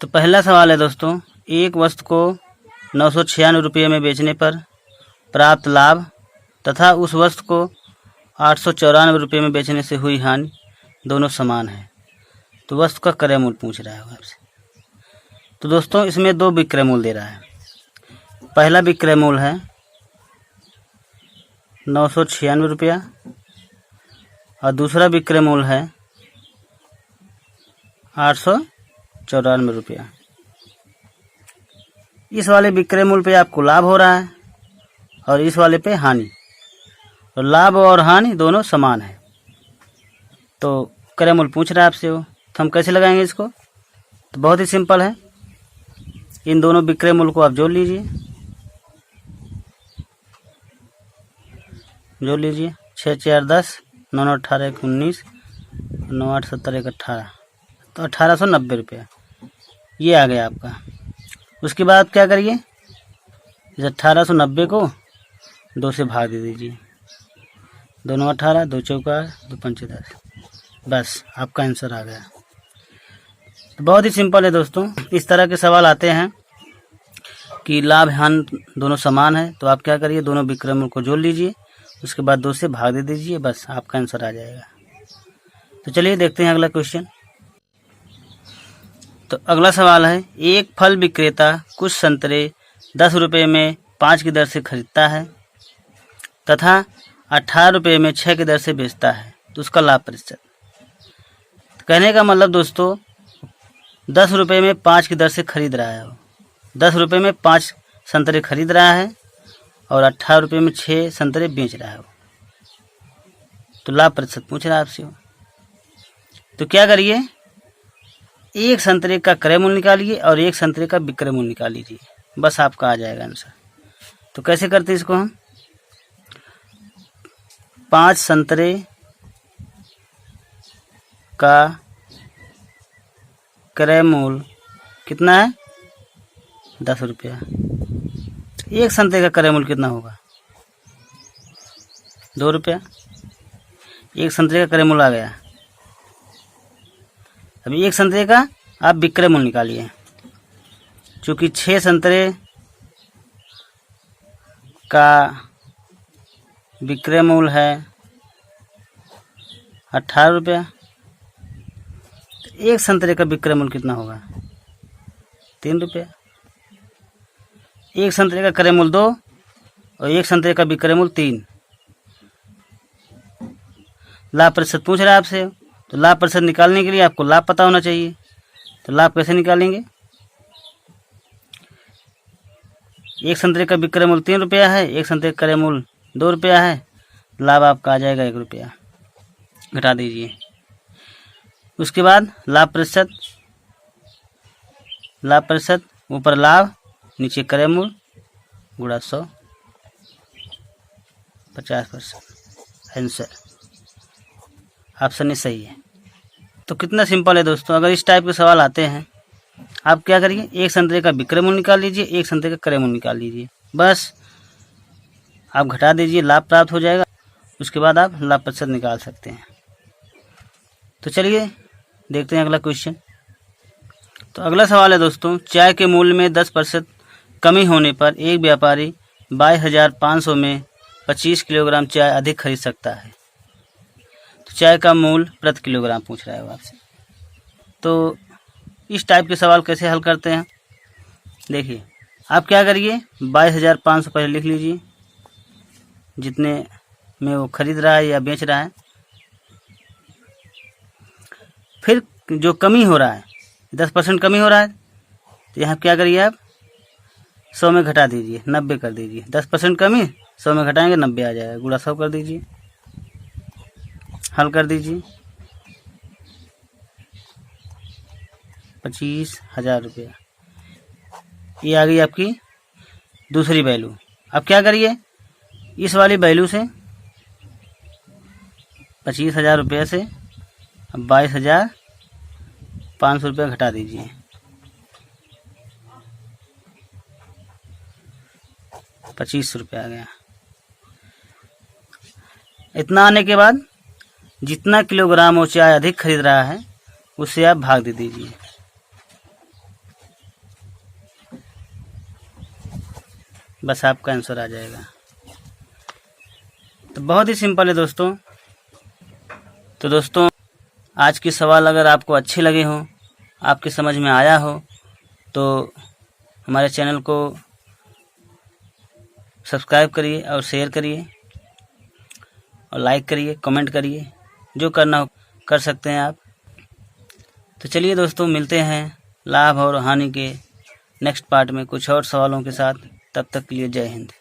तो पहला सवाल है दोस्तों, एक वस्तु को 996 रुपये में बेचने पर प्राप्त लाभ तथा उस वस्तु को 894 रुपये में बेचने से हुई हानि दोनों समान है। तो वस्तु का क्रय मूल्य पूछ रहा है आपसे। तो दोस्तों इसमें दो विक्रय मूल्य दे रहा है। पहला विक्रय मूल्य है 996 रुपया और दूसरा विक्रय मूल्य है 894 रुपया। इस वाले विक्रय मूल्य पे आपको लाभ हो रहा है और इस वाले पे हानि, और लाभ और हानि दोनों समान है। तो क्रय मूल्य पूछ रहा है आपसे वो, तो हम कैसे लगाएंगे इसको? तो बहुत ही सिंपल है, इन दोनों विक्रय मूल्य को आप जोड़ लीजिए। 6 4 10, 9 9 18 1 19, 9 8 17 1 18, तो 1890 रुपया ये आ गया आपका। उसके बाद क्या करिए, इस 1890 को 2 से भाग दे दीजिए। 2 9 18, 2 चौका 2 पंचे 10, बस आपका आंसर आ गया। तो बहुत ही सिंपल है दोस्तों। इस तरह के सवाल आते हैं कि लाभ हानि दोनों समान है, तो आप क्या करिए, दोनों विक्रय मूल्य को जोड़ लीजिए, उसके बाद 2 से भाग दे दीजिए, बस आपका आंसर आ जाएगा। तो चलिए देखते हैं अगला क्वेश्चन। तो अगला सवाल है, एक फल विक्रेता कुछ संतरे 10 रुपये में 5 की दर से खरीदता है तथा 18 रुपये में 6 की दर से बेचता है, तो उसका लाभ प्रतिशत। तो कहने का मतलब दोस्तों 10 रुपये में 5 की दर से खरीद रहा है वो, 10 रुपये में 5 संतरे खरीद रहा है और 18 रुपये में 6 संतरे बेच रहा है वो। तो लाभ प्रतिशत पूछ रहा है आपसे वो। तो क्या करिए, एक संतरे का क्रय मूल्य निकालिए और एक संतरे का विक्रय मूल्य निकाल लीजिए, बस आपका आ जाएगा आंसर। तो कैसे करते हैं इसको हम? 5 संतरे का क्रय मूल्य कितना है? 10 रुपया। एक संतरे का क्रय मूल्य कितना होगा? 2 रुपया। एक संतरे का क्रय मूल्य आ गया। अभी एक संतरे का आप विक्रय मूल्य निकालिए। चूँकि 6 संतरे का विक्रय मूल्य है 18 रुपया, तो एक संतरे का विक्रय मूल्य कितना होगा? 3 रुपया। एक संतरे का क्रय मूल्य 2 और एक संतरे का विक्रय मूल्य 3। लाभ प्रतिशत पूछ रहा है आपसे, तो लाभ प्रतिशत निकालने के लिए आपको लाभ पता होना चाहिए। तो लाभ कैसे निकालेंगे? एक संतरे का विक्रय मूल्य 3 रुपया है, एक संतरे का क्रय मूल्य 2 रुपया है, लाभ आपका आ जाएगा 1 रुपया, घटा दीजिए। उसके बाद लाभ प्रतिशत ऊपर लाभ नीचे क्रय मूल्य गुणा 100, 50%। आंसर ऑप्शन ए सही है। तो कितना सिंपल है दोस्तों। अगर इस टाइप के सवाल आते हैं, आप क्या करिए, एक संतरे का विक्रय मूल्य निकाल लीजिए, एक संतरे का क्रय मूल्य निकाल लीजिए, बस आप घटा दीजिए, लाभ प्राप्त हो जाएगा। उसके बाद आप लाभ प्रतिशत निकाल सकते हैं। तो चलिए देखते हैं अगला क्वेश्चन। तो अगला सवाल है दोस्तों, चाय के मूल्य में 10% कमी होने पर एक व्यापारी 22,500 में 25 किलोग्राम चाय अधिक खरीद सकता है। तो चाय का मूल्य प्रति किलोग्राम पूछ रहा है वो आपसे। तो इस टाइप के सवाल कैसे हल करते हैं? देखिए, आप क्या करिए, 22,500 पहले लिख लीजिए, जितने में वो खरीद रहा है या बेच रहा है। फिर जो कमी हो रहा है, 10% कमी हो रहा है, तो यहाँ क्या करिए, आप 100 में घटा दीजिए, 90 कर दीजिए। 10% कमी 100 में घटाएंगे 90 आ जाएगा, गुणा 100 कर दीजिए, हल कर दीजिए। 25,000 रुपया ये आ गई आपकी दूसरी वैल्यू। अब क्या करिए, इस वाली वैल्यू से 25,000 रुपये से 22,500 रुपया घटा दीजिए। 25 रुपया आ गया। इतना आने के बाद जितना किलोग्राम वो चाय अधिक खरीद रहा है उससे आप भाग दे दीजिए। बस आपका आंसर आ जाएगा। तो बहुत ही सिंपल है दोस्तों। तो दोस्तों आज के सवाल अगर आपको अच्छे लगे हों, आपके समझ में आया हो, तो हमारे चैनल को सब्सक्राइब करिए और शेयर करिए और लाइक करिए, कमेंट करिए, जो करना हो कर सकते हैं आप। तो चलिए दोस्तों, मिलते हैं लाभ और हानि के नेक्स्ट पार्ट में कुछ और सवालों के साथ। तब तक के लिए जय हिंद।